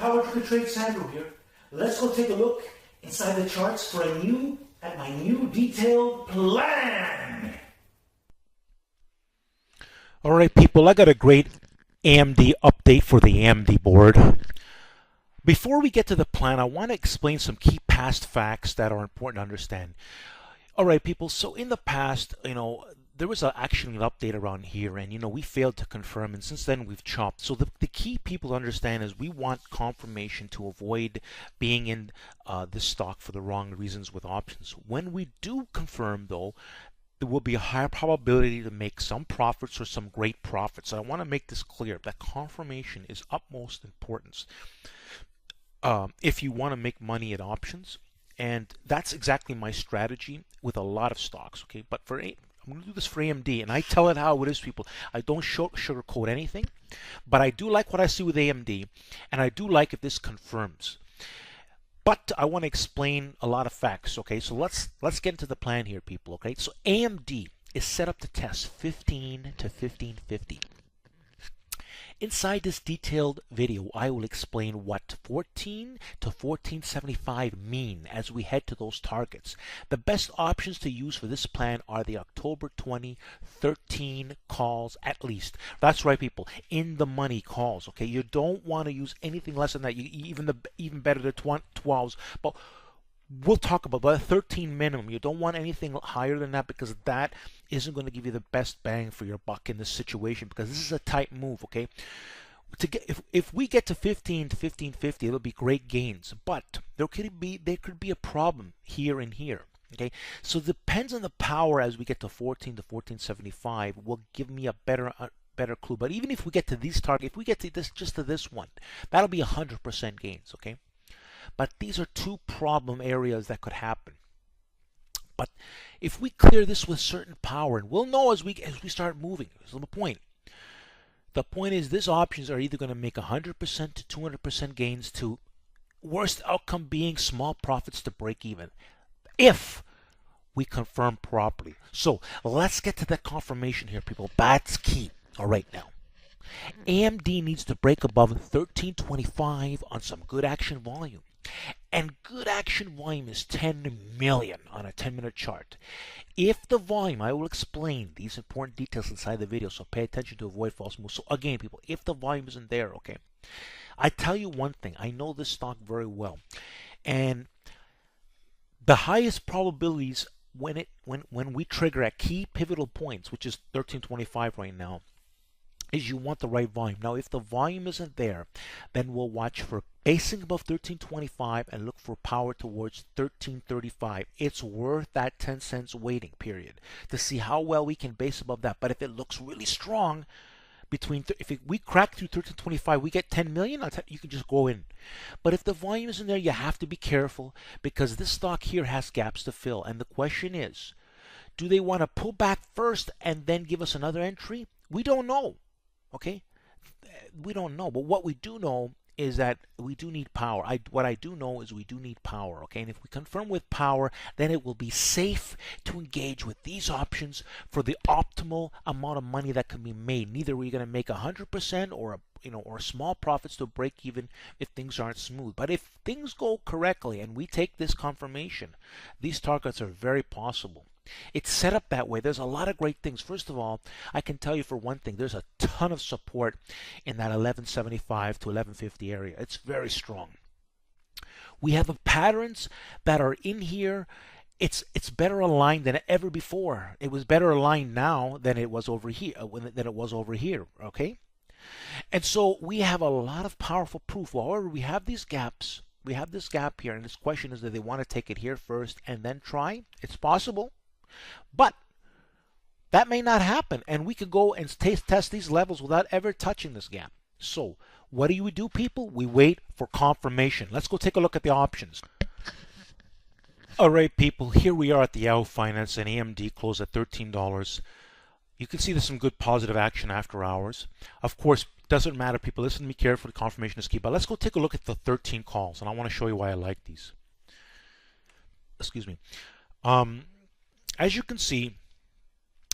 Power Trade Trade Sandro here. Let's go take a look inside the charts for my new detailed plan. All right, people, I got a great AMD update for the AMD board. Before we get to the plan, I want to explain some key past facts that are important to understand. All right, people, so in the past, there was actually an update around here, and we failed to confirm, and since then we've chopped. So the key people to understand is we want confirmation to avoid being in this stock for the wrong reasons with options. When we do confirm, though, there will be a higher probability to make some profits or some great profits. So I want to make this clear that confirmation is utmost importance if you want to make money at options. And that's exactly my strategy with a lot of stocks. Okay, but I'm going to do this for AMD, and I tell it how it is, people. I don't sugarcoat anything, but I do like what I see with AMD, and I do like if this confirms. But I want to explain a lot of facts. Okay, so let's get into the plan here, people. Okay, so AMD is set up to test 15 to 1550. Inside this detailed video, I will explain what 14 to 1475 mean as we head to those targets. The best options to use for this plan are the October 2013 calls at least. That's right, people, in the money calls. Okay, you don't want to use anything less than that. Even better the 12s, but we'll talk about a 13 minimum. You don't want anything higher than that because that isn't going to give you the best bang for your buck in this situation, because this is a tight move. Okay, if we get to 15 to 1550, it'll be great gains, but there could be a problem here and here. Okay, so it depends on the power as we get to 14 to 1475 will give me a better clue. But even if we get to these targets, if we get to this one, that'll be 100% gains. Okay. But these are two problem areas that could happen. But if we clear this with certain power, and we'll know as we start moving. So the point is, these options are either going to make 100% to 200% gains, to worst outcome being small profits to break even, if we confirm properly. So let's get to that confirmation here, people. That's key. All right, now AMD needs to break above 1325 on some good action volume. And good action volume is 10 million on a 10-minute chart. If the volume, I will explain these important details inside the video, so pay attention to avoid false moves. So again, people, if the volume isn't there, okay, I tell you one thing, I know this stock very well, and the highest probabilities when we trigger at key pivotal points, which is 1325 right now, is you want the right volume. Now, if the volume isn't there, then we'll watch for basing above 1325 and look for power towards 1335. It's worth that 10 cents waiting period to see how well we can base above that. But if it looks really strong, if we crack through 1325, we get 10 million, you can just go in. But if the volume isn't there, you have to be careful, because this stock here has gaps to fill. And the question is, do they want to pull back first and then give us another entry? We don't know. Okay, we don't know, but what we do know is that we do need power. What I do know is we do need power. Okay, and if we confirm with power, then it will be safe to engage with these options for the optimal amount of money that can be made. Neither we're going to make 100% or small profits to break even if things aren't smooth. But if things go correctly and we take this confirmation, these targets are very possible. It's set up that way. There's a lot of great things. First of all, I can tell you for one thing, there's a ton of support in that 1175 to 1150 area. It's very strong. We have patterns that are in here. It's better aligned than ever before. It was better aligned now than it was over here. Okay, and so we have a lot of powerful proof. However, we have these gaps. We have this gap here, and this question is, that they want to take it here first and then try. It's possible. But that may not happen, and we could go and test these levels without ever touching this gap. So what do, people? We wait for confirmation. Let's go take a look at the options. All right, people, here we are at the Yahoo Finance, and AMD closed at $13. You can see there's some good positive action after hours. Of course, doesn't matter, people. Listen to me carefully. Confirmation is key. But let's go take a look at the 13 calls, and I want to show you why I like these. Excuse me. As you can see,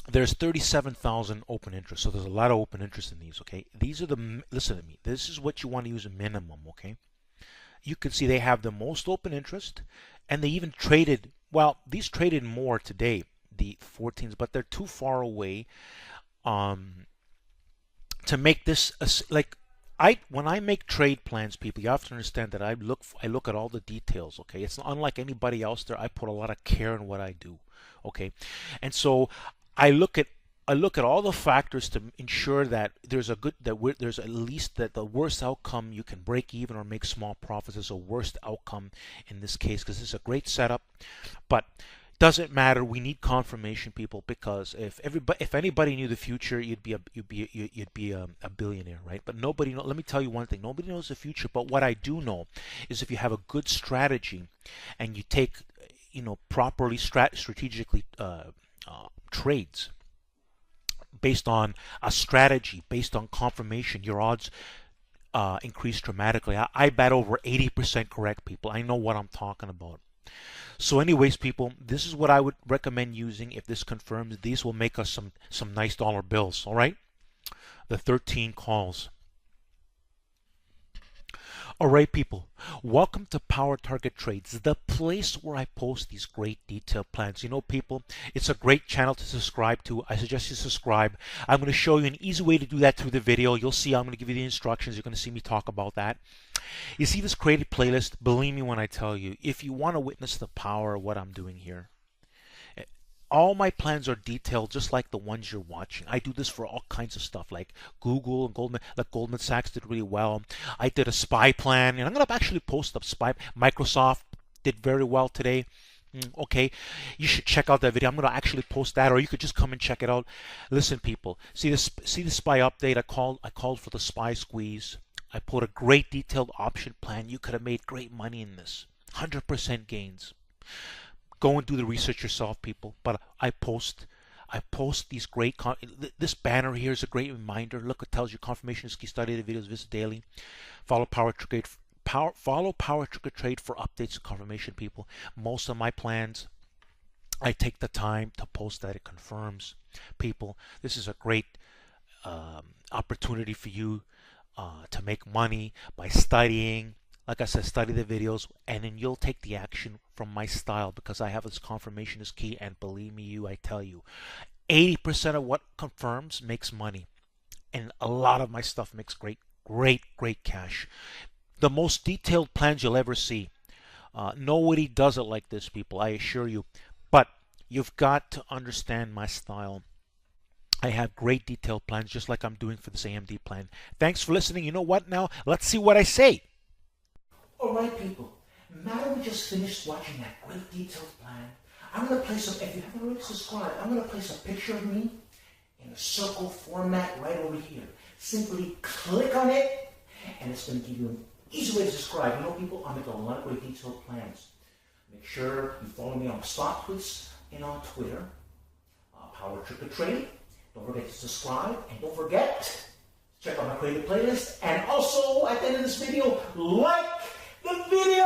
there's 37,000 open interest. So there's a lot of open interest in these. Okay, these are listen to me. This is what you want to use a minimum. Okay, you can see they have the most open interest, and they even traded, well, these traded more today, the 14s, but they're too far away to make this like when I make trade plans, people, you have to understand that I look at all the details. Okay, it's unlike anybody else there. I put a lot of care in what I do. Okay, and so I look at all the factors to ensure that there's there's at least that the worst outcome you can break even or make small profits is a worst outcome in this case, because it's a great setup, but doesn't matter. We need confirmation, people, because if anybody knew the future, you'd be a billionaire, right? But nobody knows. Let me tell you one thing: nobody knows the future. But what I do know is if you have a good strategy and you take, properly strategically trades based on a strategy, based on confirmation, your odds increase dramatically. I bet over 80% correct, people. I know what I'm talking about. So anyways, people, this is what I would recommend using. If this confirms, these will make us some nice dollar bills, all right? The 13 calls. All right, people, welcome to Power Target Trades, the place where I post these great detailed plans. People, it's a great channel to subscribe to. I suggest you subscribe. I'm going to show you an easy way to do that through the video. You'll see I'm going to give you the instructions. You're going to see me talk about that. You see this created playlist? Believe me when I tell you, if you want to witness the power of what I'm doing here, all my plans are detailed just like the ones you're watching. I do this for all kinds of stuff like Google and Goldman Sachs did really well. I did a SPY plan, and I'm going to actually post up SPY. Microsoft did very well today. Okay, you should check out that video. I'm going to actually post that, or you could just come and check it out. Listen, people, see the SPY update. I called for the SPY squeeze. I put a great detailed option plan. You could have made great money in this. 100% gains. Go and do the research yourself, people. But I post these great. This banner here is a great reminder. Look, it tells you confirmation is key. Study the videos, visit daily. Follow Power Trigger Trade for updates and confirmation, people. Most of my plans, I take the time to post that it confirms, people. This is a great opportunity for you to make money by studying. Like I said, study the videos, and then you'll take the action from my style, because I have this confirmation is key, and believe me, I tell you, 80% of what confirms makes money, and a lot of my stuff makes great cash. The most detailed plans you'll ever see. Nobody does it like this, people, I assure you. But you've got to understand my style. I have great detailed plans, just like I'm doing for this AMD plan. Thanks for listening. You know what now? Let's see what I say. All right, people. Now that we just finished watching that great detailed plan, I'm going to place if you haven't already subscribed, I'm going to place a picture of me in a circle format right over here. Simply click on it, and it's going to give you an easy way to subscribe. People, I make a lot of great detailed plans. Make sure you follow me on Stock Tweets and on Twitter. Power Trigger Trade. Don't forget to subscribe, and don't forget, check out my creative playlist, and also at the end of this video, like the video!